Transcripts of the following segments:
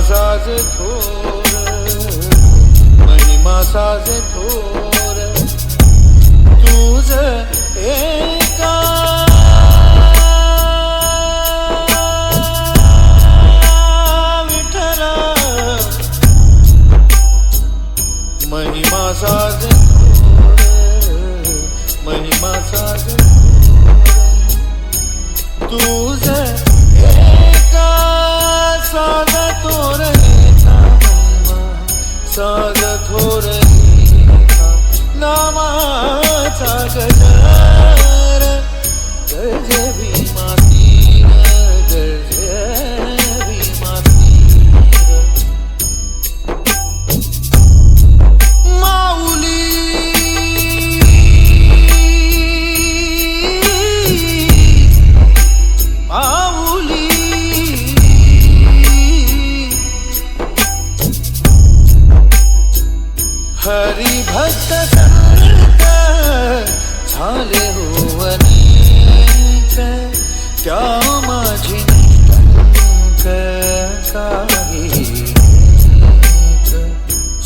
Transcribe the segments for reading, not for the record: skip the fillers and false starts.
साज थोर, महिमा साज थोर, तुझ एका विठ्ठला, महिमा साज थोर, महिमा साज थोर, तुझ एका साज थोर, साज थोर नामाचा गजर, गरजे भीमा तीर, गरजे भीमा तीर. माऊली माऊली हरी भक्त संत झाले हो अनेक, त्या माझी निटंक काही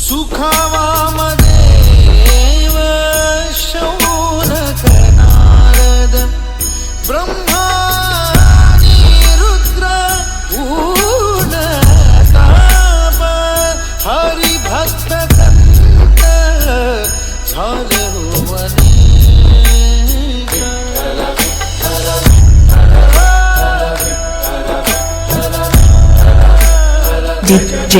सुखावामध्ये शौनक नारद ब्रह्मानी रुद्र ऊन ताप, हरी भक्त झाले हो अनेक. DJ